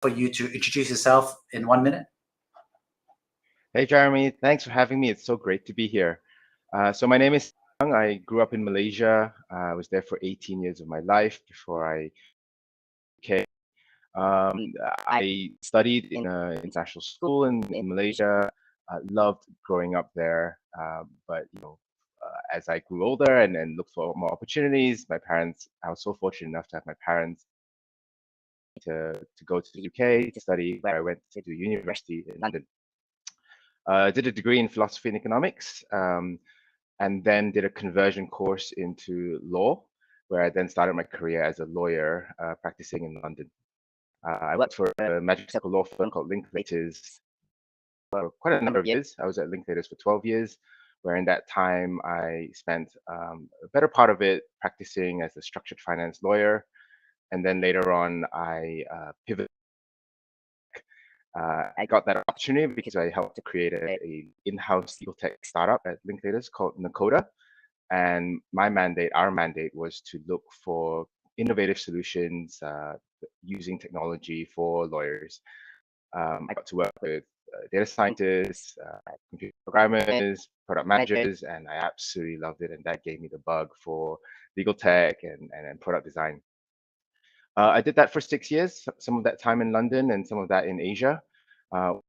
for you to introduce yourself in 1 minute? Hey, Jeremy. Thanks for having me. It's so great to be here. So my name is Hsiang. I grew up in Malaysia. I was there for 18 years of my life before I came. I studied in an international school in Malaysia. Loved growing up there. But as I grew older and looked for more opportunities, I was so fortunate enough to have my parents to go to the UK to study, where I went to university in London. Did a degree in philosophy and economics, and then did a conversion course into law, where I then started my career as a lawyer practicing in London. I worked for a magical law firm called Linklaters for quite a number of years. I was at Linklaters for 12 years, where in that time I spent a better part of it practicing as a structured finance lawyer. And then later on, I pivoted. I got that opportunity because I helped to create a in-house legal tech startup at Linklaters called Nakhoda. And our mandate was to look for innovative solutions using technology for lawyers. I got to work with data scientists, computer programmers, product managers, and I absolutely loved it. And that gave me the bug for legal tech and product design. I did that for 6 years, some of that time in London and some of that in Asia, Hong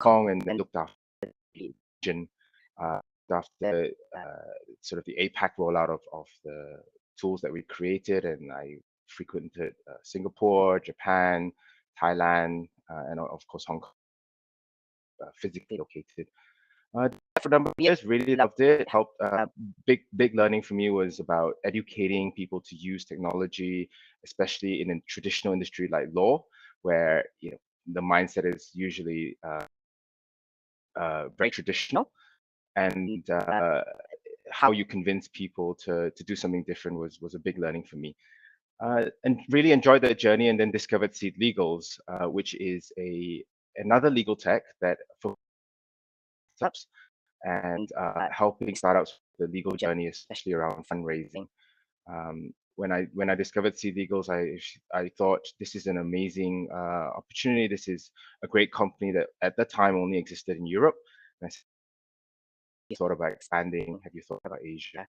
Kong, and then looked after the region, after sort of the APAC rollout of the tools that we created. And I frequented Singapore, Japan, Thailand, and of course, Hong Kong, physically located. For a number of years, really loved it. Helped. Big learning for me was about educating people to use technology, especially in a traditional industry like law, where the mindset is usually very traditional, and how you convince people to do something different was a big learning for me. And really enjoyed that journey, and then discovered SeedLegals, which is another legal tech that for startups and helping startups with the legal journey, especially around fundraising. When I discovered SeedLegals, I thought this is an amazing opportunity. This is a great company that at the time only existed in Europe. And I thought about expanding. Have you thought about Asia?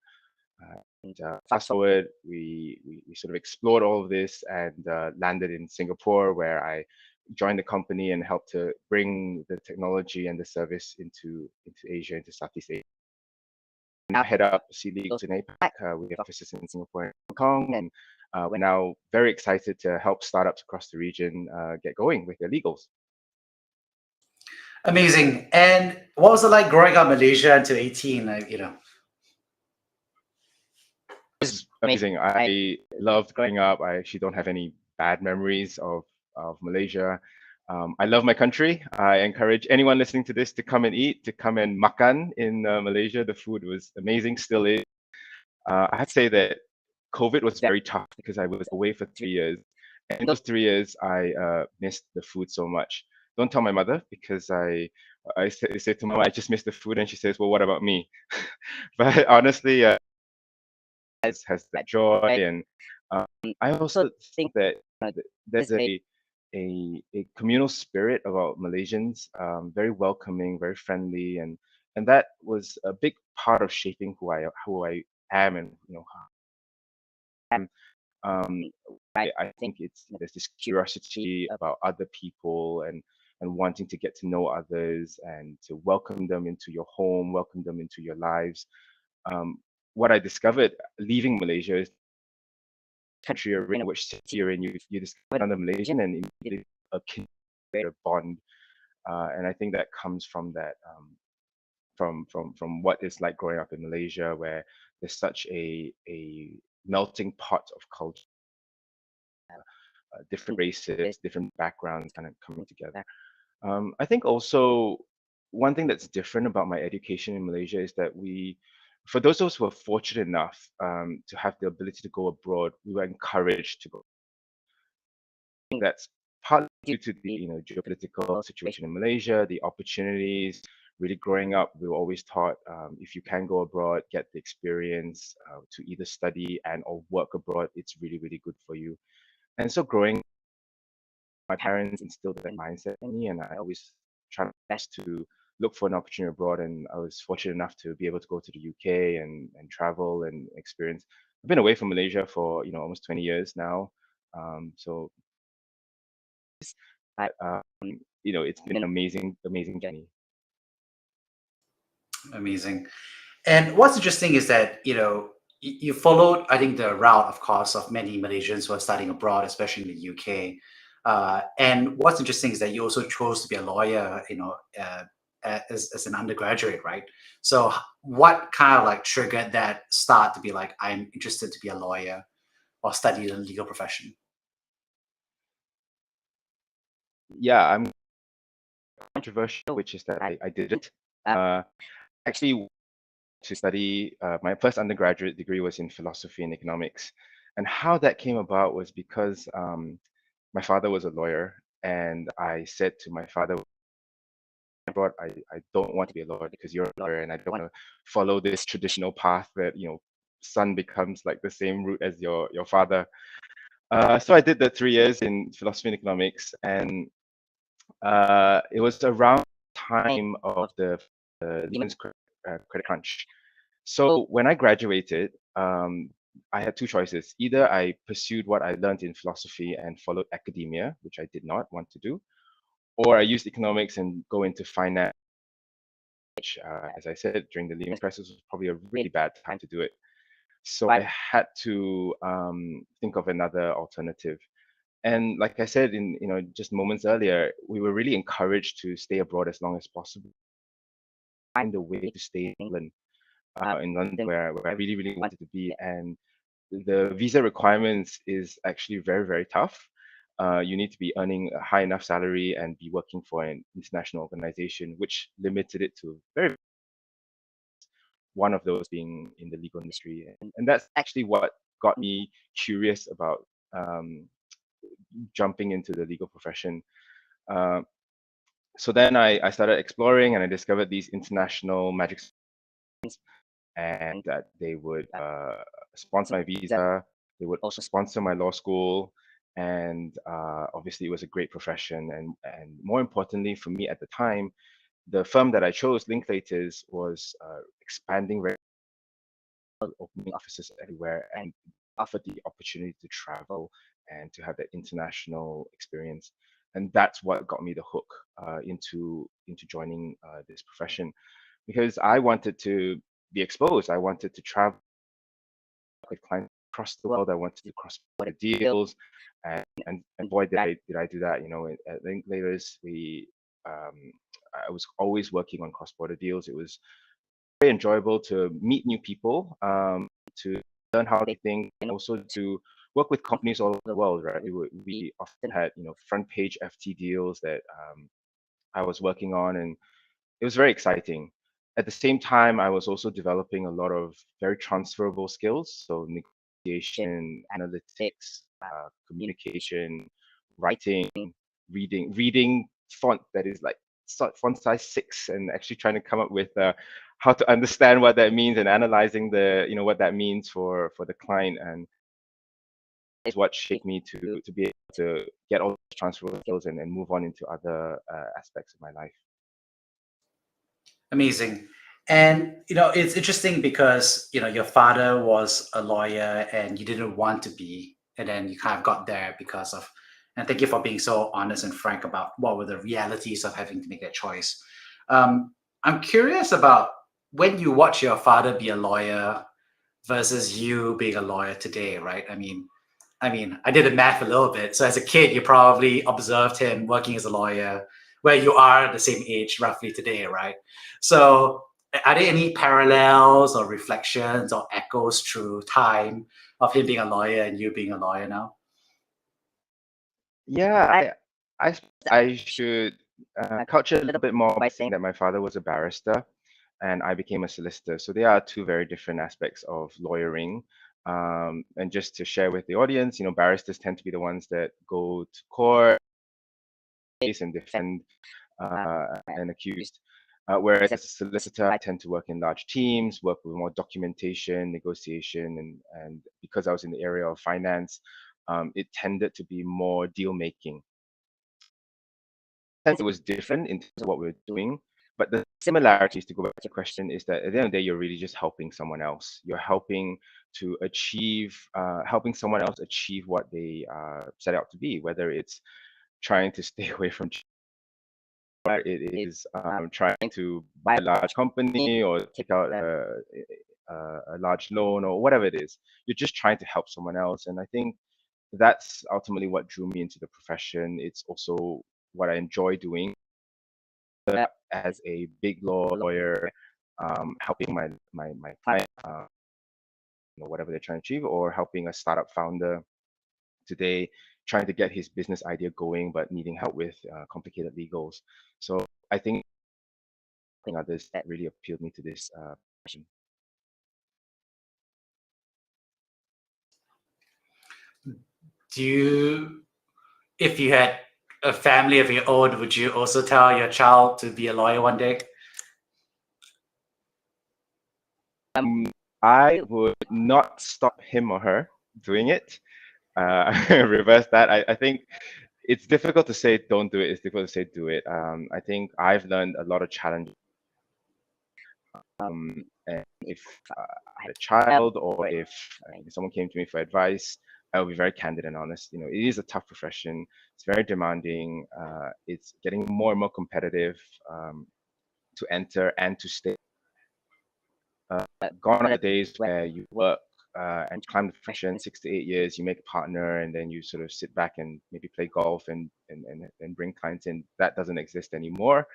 And fast forward, we sort of explored all of this and landed in Singapore, where I joined the company and helped to bring the technology and the service into Asia, into Southeast Asia. Now head up SeedLegals in APAC. We have offices in Singapore and Hong Kong, and we're now very excited to help startups across the region get going with their legals. Amazing. And what was it like growing up in Malaysia until 18? It was amazing. I loved growing up. I actually don't have any bad memories of Malaysia. I love my country. I encourage anyone listening to this to come and eat, to come and makan in Malaysia. The food was amazing, still is. I have to say that COVID was very tough because I was away for 3 years. And in those 3 years, I missed the food so much. Don't tell my mother, because I say to Mom, I just missed the food, and she says, well, what about me? But honestly, has that joy. And I also think that there's a communal spirit about Malaysians, very welcoming, very friendly, and that was a big part of shaping who I am, and I think there's this curiosity about other people and wanting to get to know others and to welcome them into your home, welcome them into your lives. What I discovered leaving Malaysia is country you're in, which city you're in, you discover another Malaysian and immediately create a bond. And I think that comes from that, from what it's like growing up in Malaysia, where there's such a melting pot of culture, different races, different backgrounds kind of coming together. I think also one thing that's different about my education in Malaysia is that for those of us who are fortunate enough to have the ability to go abroad, we were encouraged to go. I think that's partly due to the geopolitical situation in Malaysia, the opportunities. Really growing up, we were always taught if you can go abroad, get the experience to either study and or work abroad, it's really, really good for you. And so growing my parents instilled that mindset in me, and I always try my best to look for an opportunity abroad. And I was fortunate enough to be able to go to the UK and travel and experience. I've been away from Malaysia for almost 20 years now. So it's been an amazing journey. Amazing. And what's interesting is that, you followed, I think, the route, of course, of many Malaysians who are studying abroad, especially in the UK. And what's interesting is that you also chose to be a lawyer, as an undergraduate, right? So what kind of like triggered that start to be like, I'm interested to be a lawyer or study the legal profession? Yeah, I'm controversial, which is that I didn't. Actually, to study my first undergraduate degree was in philosophy and economics, and how that came about was because my father was a lawyer, and I said to my father, I don't want to be a lawyer because you're a lawyer, and I don't want to follow this traditional path that son becomes like the same route as your father. So I did the 3 years in philosophy and economics, and it was around the time of the Lehman's credit crunch. So when I graduated, I had two choices. Either I pursued what I learned in philosophy and followed academia, which I did not want to do, or I used economics and go into finance, which, as I said, during the Lehman crisis was probably a really bad time to do it. So I had to think of another alternative. And like I said in just moments earlier, we were really encouraged to stay abroad as long as possible, find a way to stay in London, where I really, really wanted to be. And the visa requirements is actually very, very tough. You need to be earning a high enough salary and be working for an international organization, which limited it to very one of those being in the legal industry. And that's actually what got me curious about jumping into the legal profession. Uh, so then I started exploring, and I discovered these international magic, and that they would sponsor my visa. They would also sponsor my law school, and obviously it was a great profession. And more importantly for me at the time, the firm that I chose, Linklaters, was expanding, opening offices everywhere, and offered the opportunity to travel and to have that international experience. And that's what got me the hook into joining this profession, because I wanted to be exposed. I wanted to travel with clients across the world. I wanted to cross-border deals, and boy, did I do that. At Linklaters, I was always working on cross-border deals. It was very enjoyable to meet new people, to learn how they think, and also to work with companies all over the world. Right, we often had front page FT deals that I was working on, and it was very exciting. At the same time, I was also developing a lot of very transferable skills. So negotiation, analytics, communication, writing, reading font that is like font size 6, and actually trying to come up with how to understand what that means, and analyzing what that means for the client. And is what shaped me to be able to get all those transferable skills and move on into other aspects of my life. Amazing. And it's interesting because your father was a lawyer and you didn't want to be, and then you kind of got there because of. And thank you for being so honest and frank about what were the realities of having to make that choice. I'm curious about when you watch your father be a lawyer versus you being a lawyer today, right? I did the math a little bit. So as a kid, you probably observed him working as a lawyer, where you are the same age roughly today, right? So are there any parallels or reflections or echoes through time of him being a lawyer and you being a lawyer now? Yeah, I should couch it a little bit more by saying that my father was a barrister and I became a solicitor. So they are two very different aspects of lawyering. And just to share with the audience, barristers tend to be the ones that go to court and defend an accused. Whereas as a solicitor, I tend to work in large teams, work with more documentation, negotiation, and because I was in the area of finance, it tended to be more deal making. sense it was different in terms of what we were doing, but the similarities, to go back to your question, is that at the end of the day, you're really just helping someone else. You're helping to achieve, helping someone else achieve what they set out to be, whether it's trying to stay away from, whether it is trying to buy a large company or take out a large loan or whatever it is. You're just trying to help someone else. And I think that's ultimately what drew me into the profession. It's also what I enjoy doing as a big lawyer, helping my client, whatever they're trying to achieve, or helping a startup founder today trying to get his business idea going but needing help with complicated legals. So I think others that really appealed me to this profession. Do you, if you had a family of your own, would you also tell your child to be a lawyer one day? I would not stop him or her doing it. Reverse that. I think it's difficult to say don't do it. It's difficult to say do it. I think I've learned a lot of challenges. And if I had a child, or if someone came to me for advice, I will be very candid and honest. It is a tough profession. It's very demanding. It's getting more and more competitive to enter and to stay. Gone are the days where you work and climb the profession 6 to 8 years, you make a partner, and then you sort of sit back and maybe play golf and bring clients in. That doesn't exist anymore.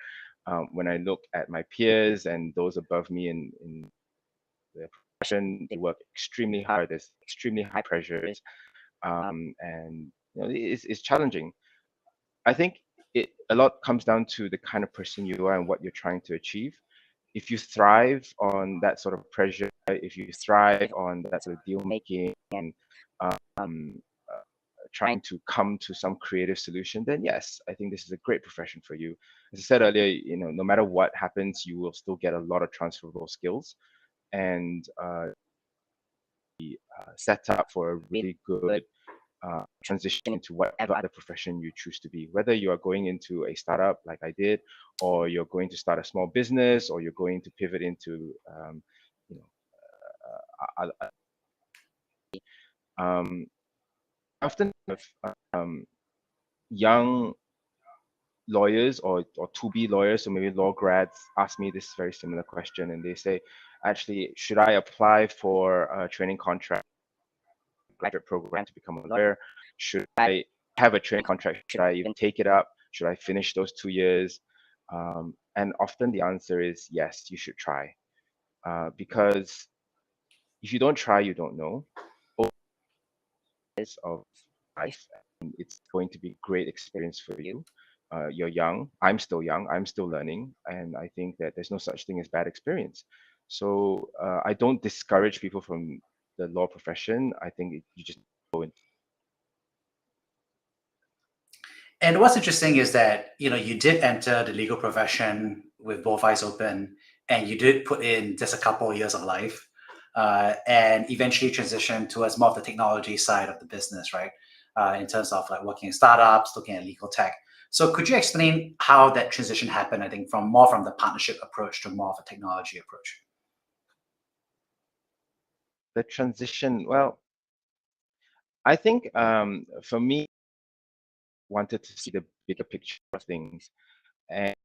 When I look at my peers and those above me in the profession, they work extremely hard. There's extremely high pressures, and it's challenging. I think a lot comes down to the kind of person you are and what you're trying to achieve. If you thrive on that sort of pressure, if you thrive on that sort of deal making and trying to come to some creative solution, then yes, I think this is a great profession for you. As I said earlier, no matter what happens, you will still get a lot of transferable skills and set up for a really good transition into whatever other profession you choose to be, whether you are going into a startup like I did, or you're going to start a small business, or you're going to pivot into often young lawyers or to-be lawyers, so maybe law grads, ask me this very similar question, and they say, actually, should I apply for a training contract, graduate program to become a lawyer? Should I have a training contract? Should I even take it up? Should I finish those 2 years? And often the answer is yes, you should try. Because if you don't try, you don't know. Of life, and it's going to be a great experience for you. You're young. I'm still young. I'm still learning. And I think that there's no such thing as bad experience. So I don't discourage people from the law profession. I think you just go in. And what's interesting is that, you did enter the legal profession with both eyes open, and you did put in just a couple of years of life, and eventually transition towards more of the technology side of the business, right? In terms of like working in startups, looking at legal tech. So could you explain how that transition happened, I think, from the partnership approach to more of a technology approach? The transition, well, I think for me, wanted to see the bigger picture of things. And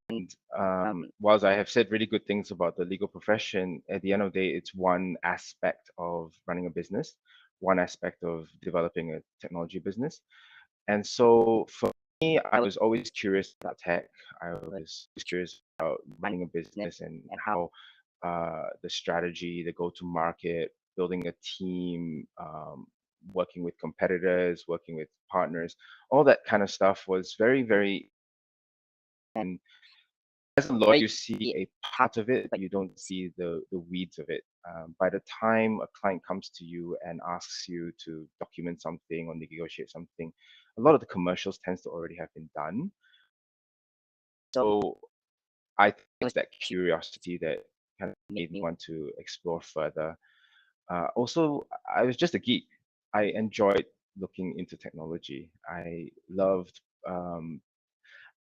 whilst I have said really good things about the legal profession, at the end of the day, it's one aspect of running a business, one aspect of developing a technology business. And so for me, I was always curious about tech. I was curious about running a business and how the strategy, the go-to-market, building a team, working with competitors, working with partners, all that kind of stuff was very, very. And as a lawyer, you see a part of it, but you don't see the weeds of it. By the time a client comes to you and asks you to document something or negotiate something, a lot of the commercials tends to already have been done. So I think it's that curiosity that kind of made me want to explore further. Also, I was just a geek. I enjoyed looking into technology. I loved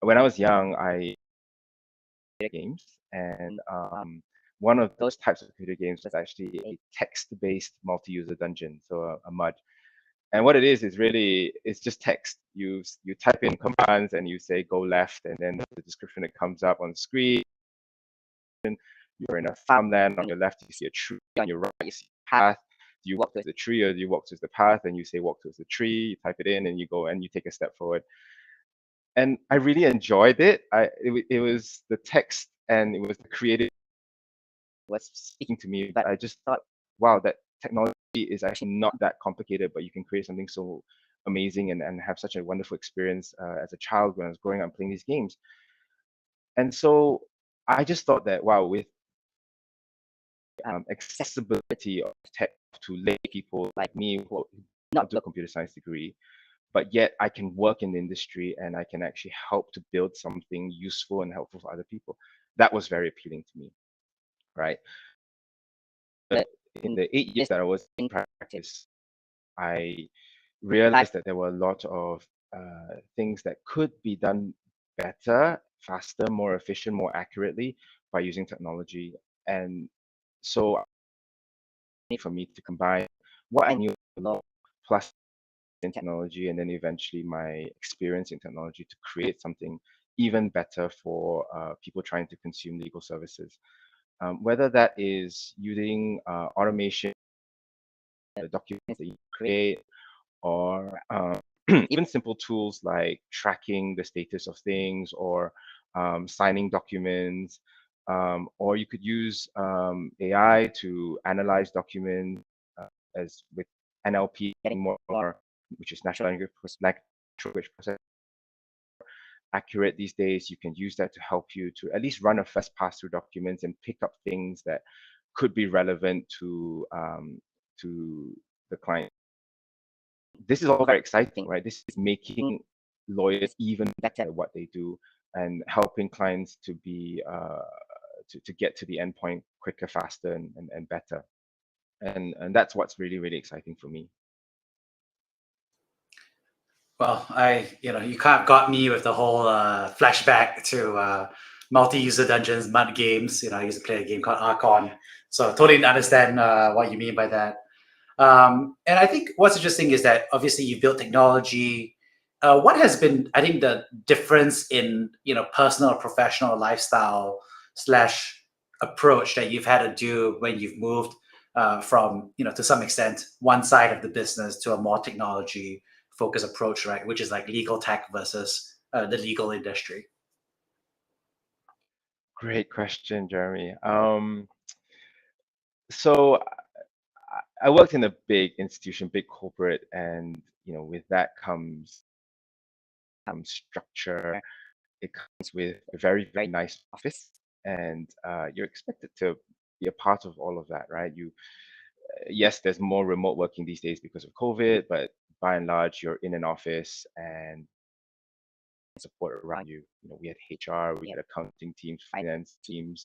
when I was young, I played games, and one of those types of computer games was actually a text-based multi-user dungeon, so a MUD. And what it is really, it's just text. You type in commands and you say go left, and then the description that comes up on the screen. You're in a farmland. On your left, you see a tree. On your right, you see a path. Do you walk towards the tree or do you walk towards the path? And you say walk towards the tree. You type it in and you go and you take a step forward. And I really enjoyed it. It was the text and it was the creative was speaking to me. But I just thought, wow, that technology is actually not that complicated, but you can create something so amazing and have such a wonderful experience as a child when I was growing up playing these games. And so I just thought that, wow, with accessibility of tech to lay people like me who not do a computer science degree, but yet I can work in the industry and I can actually help to build something useful and helpful for other people. That was very appealing to me, right? But in the 8 years that I was in practice, I realized that there were a lot of things that could be done better, faster, more efficient, more accurately by using technology. And so for me to combine what I knew law plus in technology and then eventually my experience in technology to create something even better for people trying to consume legal services. Whether that is using automation, the documents that you create, or even simple tools like tracking the status of things or signing documents, or you could use AI to analyze documents as with NLP getting more, which is natural language processing, accurate these days. You can use that to help you to at least run a first pass through documents and pick up things that could be relevant to the client. This is all very exciting, right? This is making lawyers even better at what they do and helping clients to be to get to the endpoint quicker, faster, and better. And that's what's really, really exciting for me. Well, you kind of got me with the whole flashback to multi-user dungeons, mud games. I used to play a game called Archon, so totally understand what you mean by that. And I think what's interesting is that obviously you built technology. What has been, I think, the difference in personal or professional lifestyle slash approach that you've had to do when you've moved from to some extent one side of the business to a more technology focused approach, right? Which is like legal tech versus the legal industry. Great question, Jeremy. So I worked in a big institution, big corporate, and with that comes structure. It comes with a very, very nice office, and you're expected to be a part of all of that, right? Yes, there's more remote working these days because of COVID, but by and large, you're in an office and support around you. We had HR, we had accounting teams, finance teams.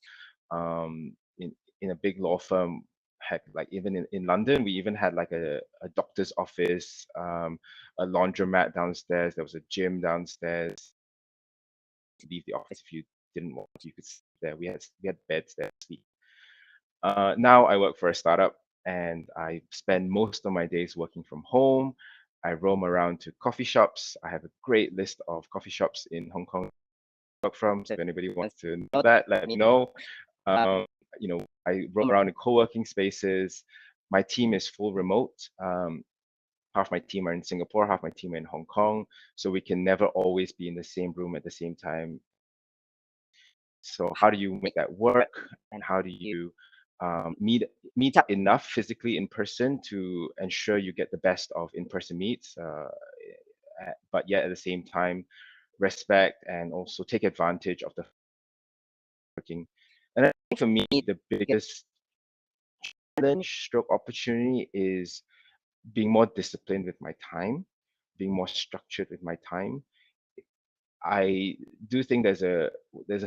In a big law firm, heck, like even in London, we even had like a doctor's office, a laundromat downstairs. There was a gym downstairs. To leave the office if you didn't want to, you could sleep there. We had beds there to sleep. Now I work for a startup and I spend most of my days working from home. I roam around to coffee shops. I have a great list of coffee shops in Hong Kong to work from. So if anybody wants to know that, let me know. I roam around in co-working spaces. My team is full remote. Half my team are in Singapore, half my team are in Hong Kong. So we can never always be in the same room at the same time. So how do you make that work? And how do you meet up enough physically in person to ensure you get the best of in-person meets, but yet at the same time respect and also take advantage of the working. And I think for me, the biggest challenge stroke opportunity is being more disciplined with my time, being more structured with my time. I do think there's a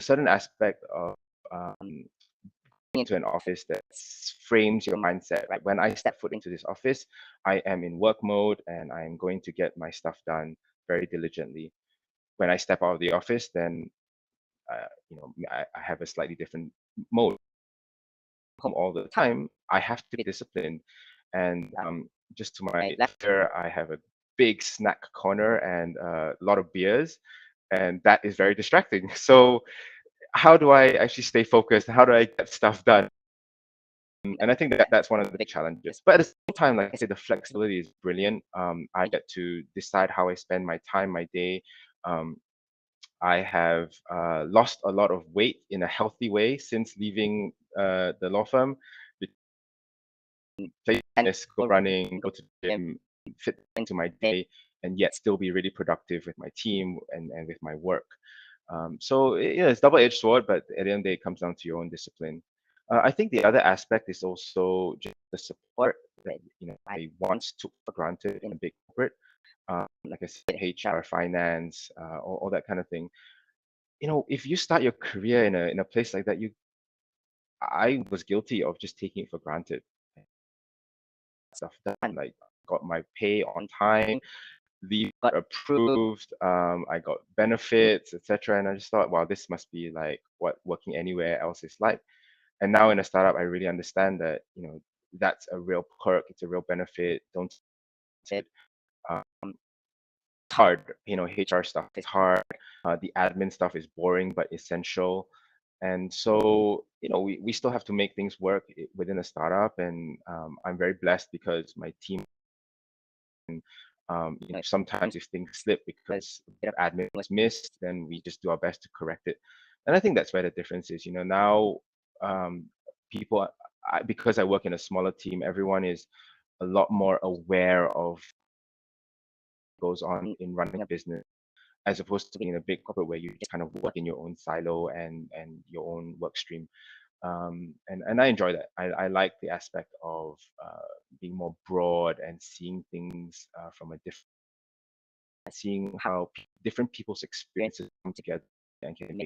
certain aspect of into an office that frames your mindset. Like when I step foot into this office, I am in work mode and I'm going to get my stuff done very diligently. when I step out of the office, then I have a slightly different mode. Home all the time, I have to be disciplined. And just to my left here, I have a big snack corner and a lot of beers, and that is very distracting. So how do I actually stay focused? How do I get stuff done? And I think that that's one of the big challenges. But at the same time, like I said, the flexibility is brilliant. I get to decide how I spend my time, my day. Um, I have lost a lot of weight in a healthy way since leaving the law firm. Play tennis, go running, go to the gym, fit into my day, and yet still be really productive with my team and with my work. So yeah, it's double-edged sword, but at the end of the day, it comes down to your own discipline. I think the other aspect is also just the support that I once took for granted in a big corporate, like I said, HR, finance, all that kind of thing. If you start your career in a place like that, I was guilty of just taking it for granted. Stuff done, like got my pay on time, leave got approved, I got benefits, etc. And I just thought, wow, this must be like what working anywhere else is like. And now in a startup, I really understand that that's a real perk, it's a real benefit. Don't it. Um, hard, HR stuff is hard. The admin stuff is boring but essential. And so, we still have to make things work within a startup. And I'm very blessed because my team, sometimes if things slip because a bit of admin was missed, then we just do our best to correct it. And I think that's where the difference is. Now people, because I work in a smaller team, everyone is a lot more aware of what goes on in running a business, as opposed to being in a big corporate where you just kind of work in your own silo and your own work stream. And I enjoy that. I like the aspect of being more broad and seeing things from a different, seeing how different people's experiences come together and can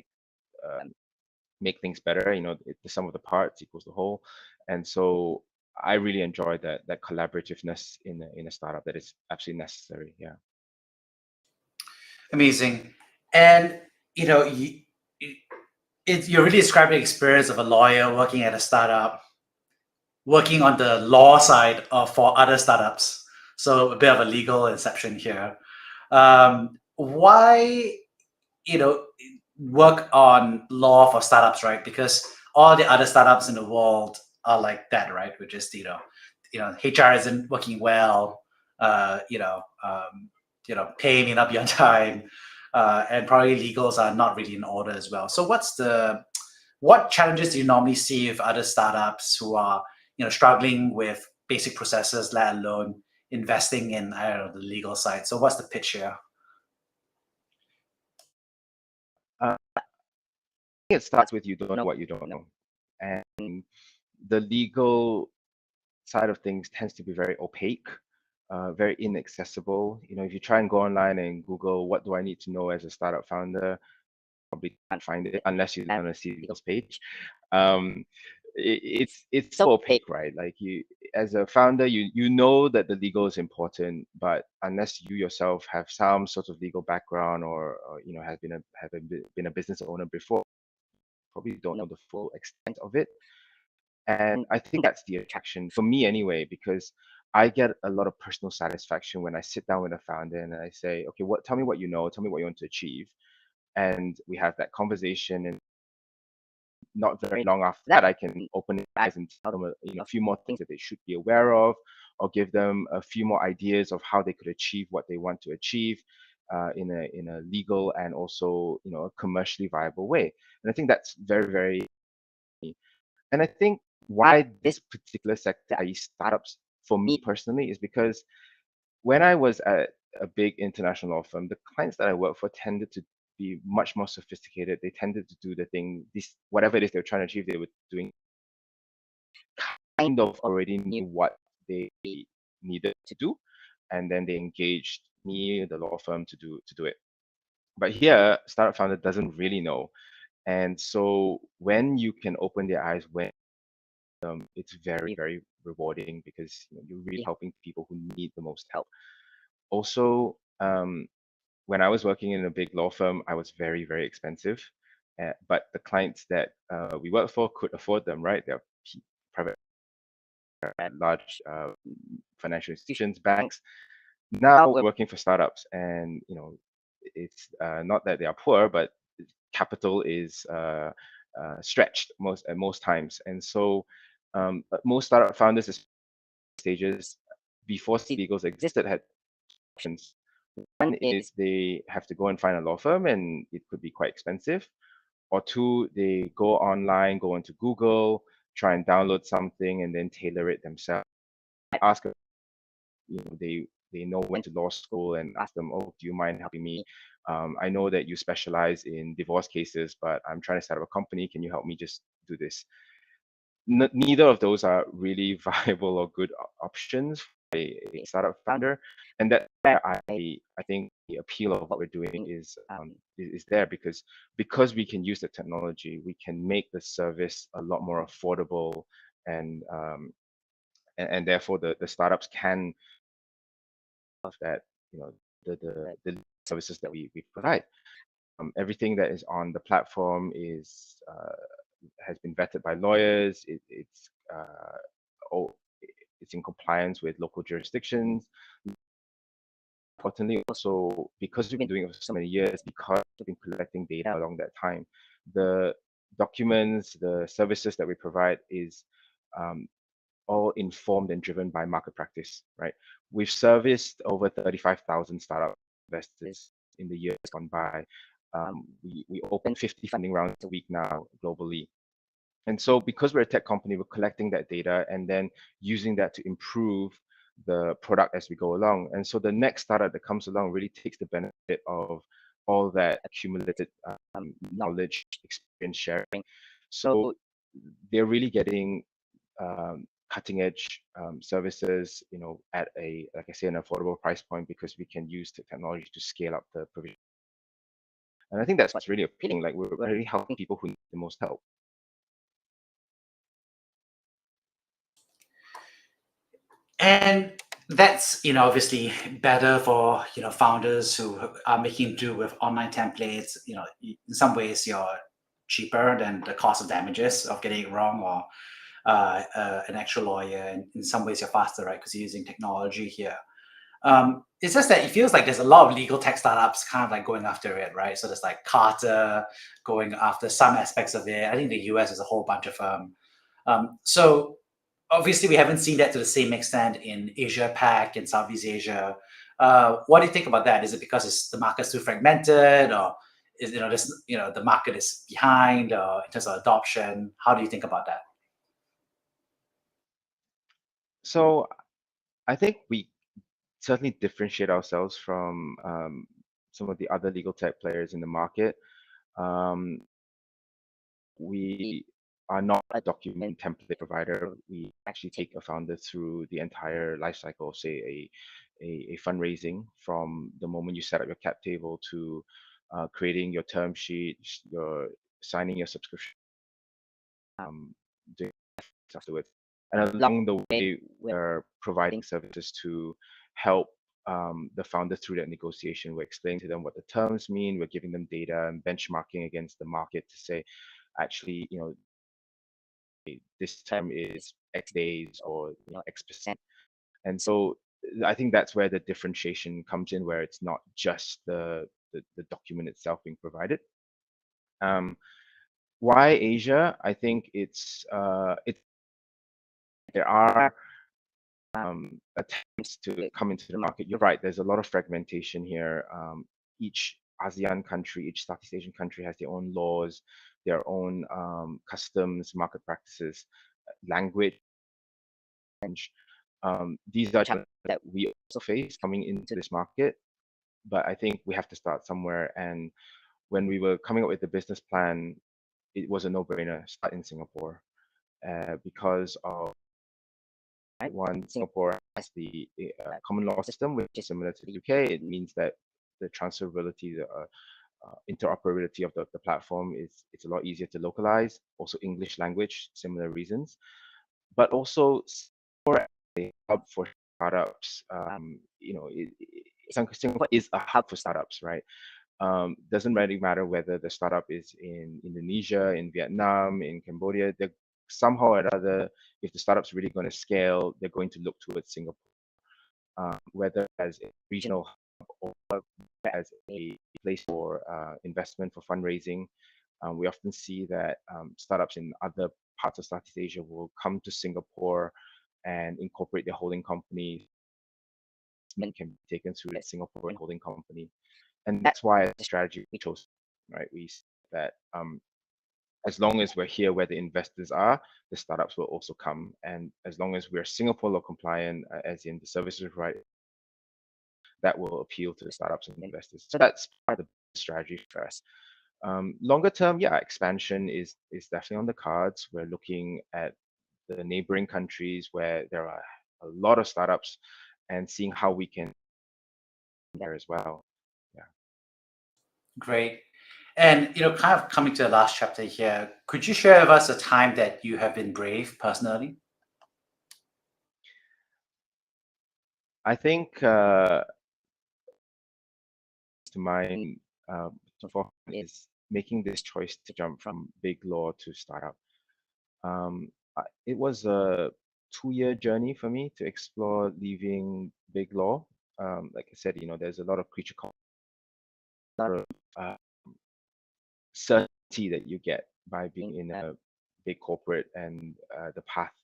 make things better. The sum of the parts equals the whole. And so I really enjoy that collaborativeness in a startup that is absolutely necessary. Yeah. Amazing. And you're really describing the experience of a lawyer working at a startup, working on the law side for other startups. So a bit of a legal inception here. Why work on law for startups, right? Because all the other startups in the world are like that, right? Which is HR isn't working well, pay may not be on time, and probably legals are not really in order as well. So what challenges do you normally see with other startups who are struggling with basic processes, let alone investing in, I don't know, the legal side? So what's the pitch here? It starts with you don't know what you don't know. And the legal side of things tends to be very opaque, very inaccessible. If you try and go online and Google, what do I need to know as a startup founder? Probably can't find it unless you land on a SeedLegals page. It's so opaque, right? Like you, as a founder, you know that the legal is important, but unless you yourself have some sort of legal background or have been a business owner before, probably don't know the full extent of it. And I think that's the attraction for me anyway, because I get a lot of personal satisfaction when I sit down with a founder and I say, okay, tell me what you know, tell me what you want to achieve. And we have that conversation, and not very long after that, I can open their eyes and tell them a few more things that they should be aware of, or give them a few more ideas of how they could achieve what they want to achieve in a legal and also a commercially viable way. And I think that's very, very. And I think why this particular sector, i.e. startups, for me personally, is because when I was at a big international law firm, the clients that I worked for tended to be much more sophisticated. They tended to do the thing, whatever it is they were trying to achieve, they were doing kind of already knew what they needed to do. And then they engaged me, the law firm, to do it. But here, startup founder doesn't really know. And so when you can open their eyes, when it's very, very rewarding, because you're really helping people who need the most help. Also, when I was working in a big law firm, I was very, very expensive. But the clients that we worked for could afford them, right? They're private, large financial institutions, banks. Now we're working for startups, and it's not that they are poor, but capital is stretched most times, and so most startup founders, at stages before SeedLegals existed, had options. One is they have to go and find a law firm, and it could be quite expensive. Or two, they go online, go into Google, try and download something, and then tailor it themselves. Ask, they know went to law school, and ask them, oh, do you mind helping me? I know that you specialize in divorce cases, but I'm trying to set up a company. Can you help me just do this? Neither of those are really viable or good options for a startup founder, and that's where I think the appeal of what we're doing is there, because we can use the technology, we can make the service a lot more affordable, and therefore the startups can have that, the services that we provide. Everything that is on the platform has been vetted by lawyers. It's in compliance with local jurisdictions. Importantly, also, because we've been doing it for so many years, because we've been collecting data along that time, the documents, the services that we provide is all informed and driven by market practice, right? We've serviced over 35,000 startup investors in the years gone by. We open 50 funding rounds a week now globally. And so because we're a tech company, we're collecting that data and then using that to improve the product as we go along. And so the next startup that comes along really takes the benefit of all that accumulated knowledge, experience sharing. So they're really getting cutting edge services, at like I say, an affordable price point, because we can use the technology to scale up the provision. And I think that's what's really appealing. Like, we're really helping people who need the most help. And that's obviously better for founders who are making do with online templates. In some ways you're cheaper than the cost of damages of getting it wrong, or an actual lawyer. And in some ways you're faster, right? Because you're using technology here. It's just that it feels like there's a lot of legal tech startups kind of like going after it, right? So there's like Carter going after some aspects of it. I think the US is a whole bunch of so obviously we haven't seen that to the same extent in Asia Pac and Southeast Asia. What do you think about that? Is it because the market's too fragmented, or is the market is behind in terms of adoption? How do you think about that? So I think we certainly differentiate ourselves from some of the other legal tech players in the market. We are not a document template provider. We actually take a founder through the entire life cycle, say a fundraising, from the moment you set up your cap table to creating your term sheet, your signing your subscription, doing afterwards. And along the way, we're providing services to help the founder through that negotiation. We're explaining to them what the terms mean. We're giving them data and benchmarking against the market to say, actually, this term is X days, or X%. And so I think that's where the differentiation comes in, where it's not just the document itself being provided. Why Asia? I think there are attempts to come into the market. You're right. There's a lot of fragmentation here. Each ASEAN country, each Southeast Asian country has their own laws, their own customs, market practices, language. These are challenges that we also face coming into this market. But I think we have to start somewhere. And when we were coming up with the business plan, it was a no-brainer. Start in Singapore, because of one, Singapore has the common law system, which is similar to the UK. It means that the transferability, the interoperability of the platform it's a lot easier to localize. Also, English language, similar reasons. But also, for a hub for startups, Singapore is a hub for startups, right? Doesn't really matter whether the startup is in Indonesia, in Vietnam, in Cambodia. They're somehow or other, if the startup's really going to scale, they're going to look towards Singapore, whether as a regional hub or as a place for investment for fundraising. We often see that startups in other parts of Southeast Asia will come to Singapore and incorporate their holding companies. Many can be taken through that Singaporean holding company. And that's why the strategy we chose, right? We see that as long as we're here where the investors are, the startups will also come. And as long as we're Singapore law compliant, as in the services right, that will appeal to the startups and investors. So that's part of the strategy for us. Longer term, yeah, expansion is definitely on the cards. We're looking at the neighboring countries where there are a lot of startups and seeing how we can there as well. Yeah. Great. And kind of coming to the last chapter here, could you share with us a time that you have been brave personally? I think to mine for is making this choice to jump from big law to startup. It was a 2-year journey for me to explore leaving big law. Like I said, there's a lot of creature comforts, a lot of certainty that you get by being in a big corporate and the path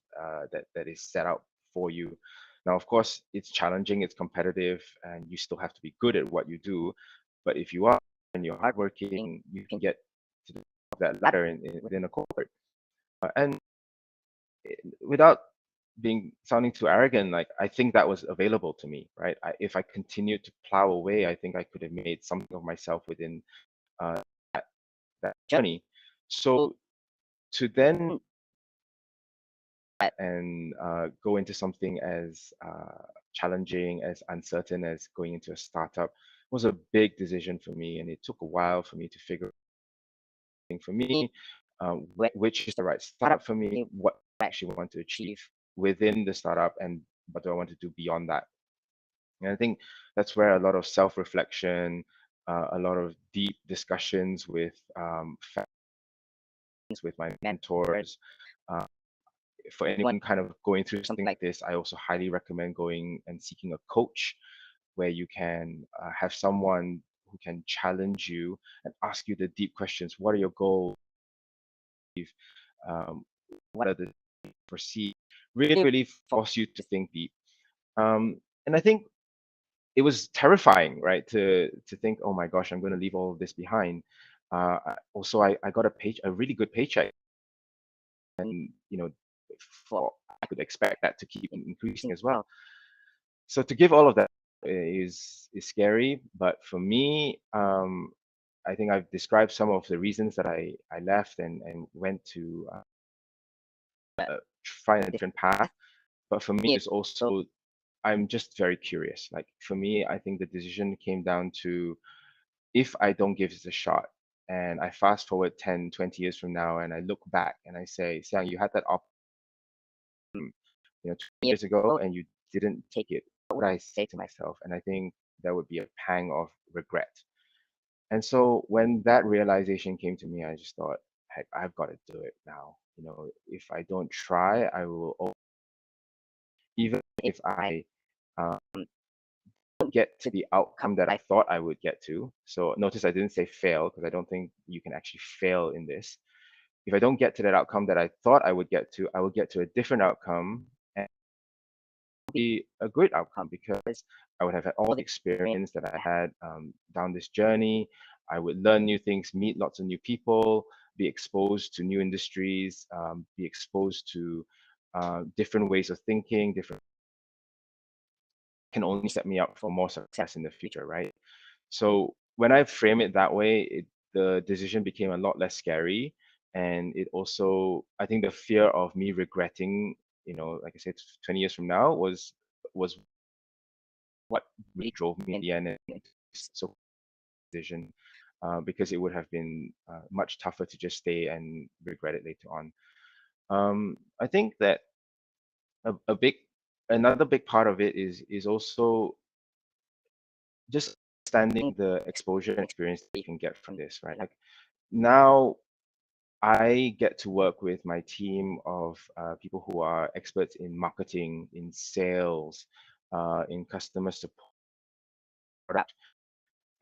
that is set out for you. Now, of course, it's challenging, it's competitive, and you still have to be good at what you do. But if you are and you're hardworking, you can get to the top of that ladder within a corporate. And without sounding too arrogant, like I think that was available to me, right? If I continued to plow away, I think I could have made something of myself within that journey. So to then and go into something as challenging, as uncertain as going into a startup was a big decision for me, and it took a while for me to figure out for me which is the right startup for me, what I actually want to achieve within the startup, and what do I want to do beyond that. And I think that's where a lot of self-reflection, a lot of deep discussions with with my mentors. For anyone kind of going through something like this, I also highly recommend going and seeking a coach where you can have someone who can challenge you and ask you the deep questions. What are your goals? What are the foresee? Really force you to think deep. And I think it was terrifying, right? To think, oh my gosh, I'm going to leave all of this behind. Also, I got a really good paycheck, and for I could expect that to keep increasing as well. So to give all of that is scary, but for me, I think I've described some of the reasons that I left and went to find a different path. But for me, it's also I'm just very curious. Like for me, I think the decision came down to if I don't give this a shot, and I fast forward 10, 20 years from now, and I look back and I say, Hsiang, you had that option, 20 years ago, and you didn't take it. What would I say to myself? And I think that would be a pang of regret. And so when that realization came to me, I just thought, heck, I've got to do it now. If I don't try, I will, even if I don't get to the outcome that I thought I would get to. So notice I didn't say fail, because I don't think you can actually fail in this. If I don't get to that outcome that I thought I would get to, I will get to a different outcome, and be a great outcome, because I would have had all the experience that I had down this journey. I would learn new things, meet lots of new people, be exposed to new industries, be exposed to different ways of thinking, different can only set me up for more success in the future, right? So when I frame it that way, the decision became a lot less scary. And it also, I think the fear of me regretting, like I said, 20 years from now was what really drove me in the end. And so decision, because it would have been much tougher to just stay and regret it later on. I think that another big part of it is also just understanding the exposure and experience that you can get from this, right? Like now I get to work with my team of people who are experts in marketing, in sales, in customer support.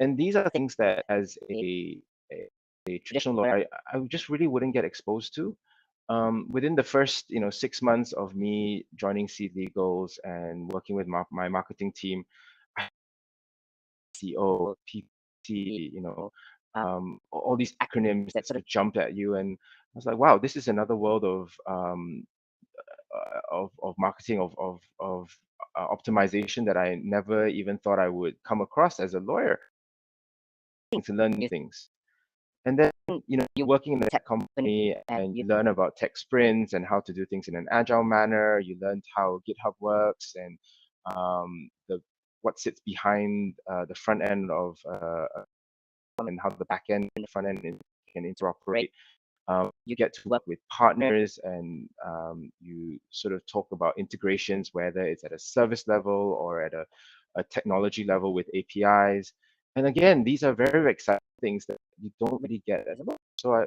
And these are things that as a traditional lawyer, I just really wouldn't get exposed to. Within the first 6 months of me joining SeedLegals and working with my marketing team, SEO, PPC, all these acronyms that sort of jump at you, and I was like, wow, this is another world of marketing, of optimization that I never even thought I would come across as a lawyer. To learn new things. And then, you're working in a tech company and you learn about tech sprints and how to do things in an agile manner. You learn how GitHub works and what sits behind the front end of and how the back end and the front end can interoperate. You get to work with partners and you sort of talk about integrations, whether it's at a service level or at a technology level with APIs. And again, these are very, very exciting things that you don't really get as a lawyer. So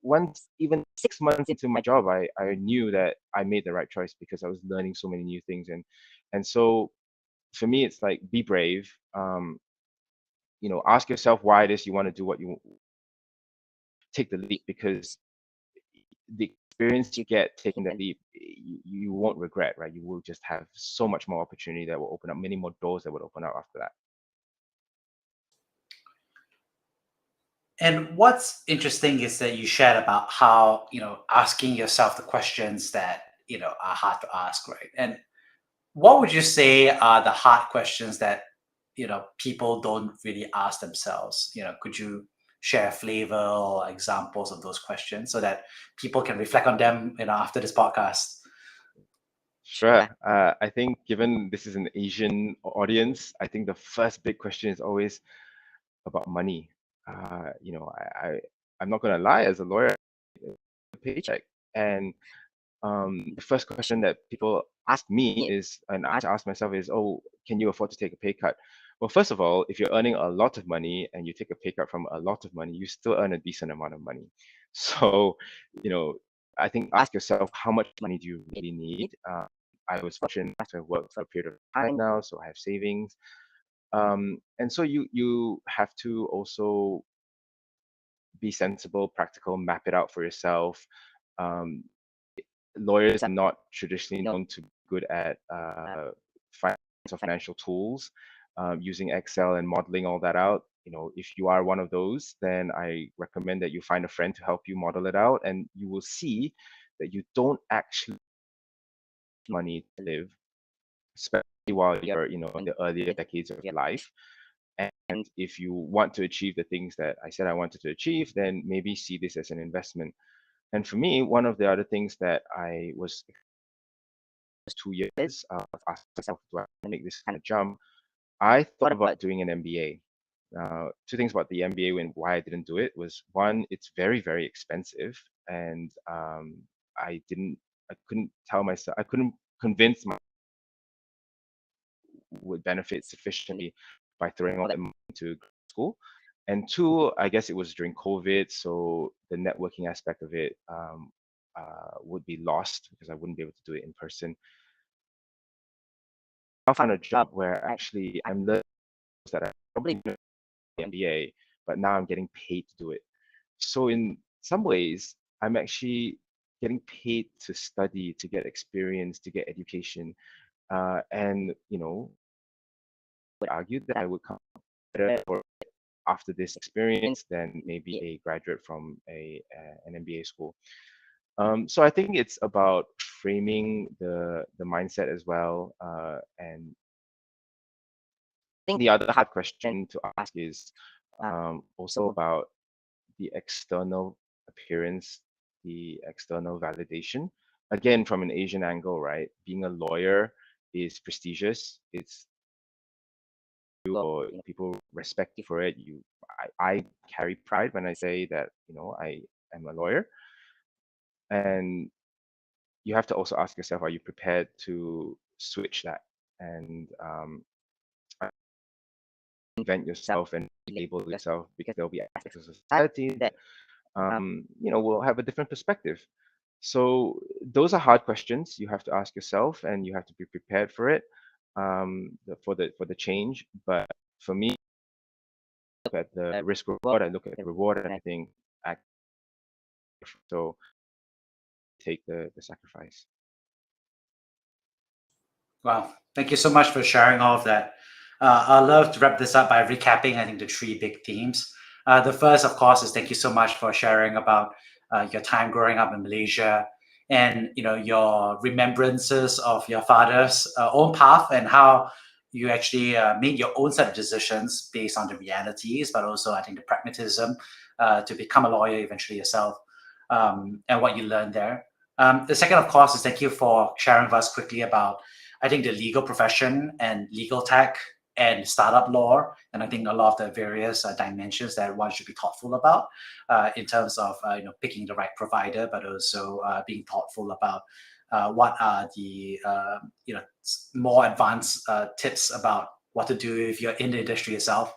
once, even 6 months into my job, I knew that I made the right choice because I was learning so many new things. And so for me, it's like, be brave. Ask yourself why it is you want to do what you take the leap, because the experience you get taking that leap, you won't regret, right? You will just have so much more opportunity that will open up, many more doors that would open up after that. And what's interesting is that you shared about how, asking yourself the questions that, are hard to ask, right? And what would you say are the hard questions that, people don't really ask themselves? Could you share a flavor or examples of those questions so that people can reflect on them, after this podcast? Sure. I think given this is an Asian audience, I think the first big question is always about money. I'm not going to lie, as a lawyer, a paycheck. And the first question that people ask me is, and I ask myself is, oh, can you afford to take a pay cut? Well, first of all, if you're earning a lot of money and you take a pay cut from a lot of money, you still earn a decent amount of money. So, I think ask yourself, how much money do you really need? I was fortunate to have worked for a period of time now, so I have savings. And so you have to also be sensible, practical, map it out for yourself. Lawyers are not traditionally known to be good at financial tools, using Excel and modeling all that out. If you are one of those, then I recommend that you find a friend to help you model it out, and you will see that you don't actually have money to live, especially while you're in the earlier decades of your life. And if you want to achieve the things that I said I wanted to achieve, then maybe see this as an investment. And for me, one of the other things that I was 2 years of asking myself, do I make this kind of jump? I thought about doing an MBA. Two things about the MBA and why I didn't do it was, one, it's very, very expensive, and I couldn't tell myself, I couldn't convince myself would benefit sufficiently by throwing all that money into school. And two, I guess it was during COVID, so the networking aspect of it would be lost because I wouldn't be able to do it in person. I found a job where actually I'm learning that I probably didn't do the MBA, but now I'm getting paid to do it. So in some ways, I'm actually getting paid to study, to get experience, to get education, and would argue that I would come better for after this experience than maybe a graduate from an MBA school. So I think it's about framing the mindset as well. And I think the other hard question to ask is also about the external appearance, the external validation. Again, from an Asian angle, right? Being a lawyer is prestigious. It's, or people respect you for it. I carry pride when I say that I am a lawyer, and you have to also ask yourself, are you prepared to switch that? And reinvent yourself and label yourself, because there'll be aspects of society that will have a different perspective. So those are hard questions you have to ask yourself, and you have to be prepared for it, for the change. But for me, I look at the risk reward, I look at the reward, and I think so. Take the sacrifice. Wow, thank you so much for sharing all of that. I'd love to wrap this up by recapping, I think, the three big themes. The first, of course, is thank you so much for sharing about your time growing up in Malaysia, and your remembrances of your father's own path, and how you actually made your own set of decisions based on the realities, but also I think the pragmatism to become a lawyer eventually yourself, and what you learned there. The second, of course, is thank you for sharing with us quickly about, I think, the legal profession and legal tech and startup law, and I think a lot of the various dimensions that one should be thoughtful about in terms of picking the right provider, but also being thoughtful about what are the more advanced tips about what to do if you're in the industry yourself.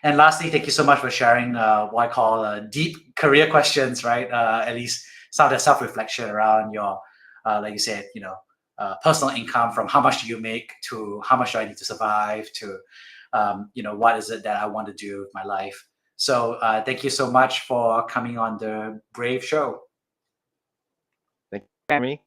And lastly, thank you so much for sharing what I call deep career questions, right? At least some of the self-reflection around your, like you said, personal income, from how much do you make to how much do I need to survive to, what is it that I want to do with my life. So thank you so much for coming on the Brave Show. Thank you for having me.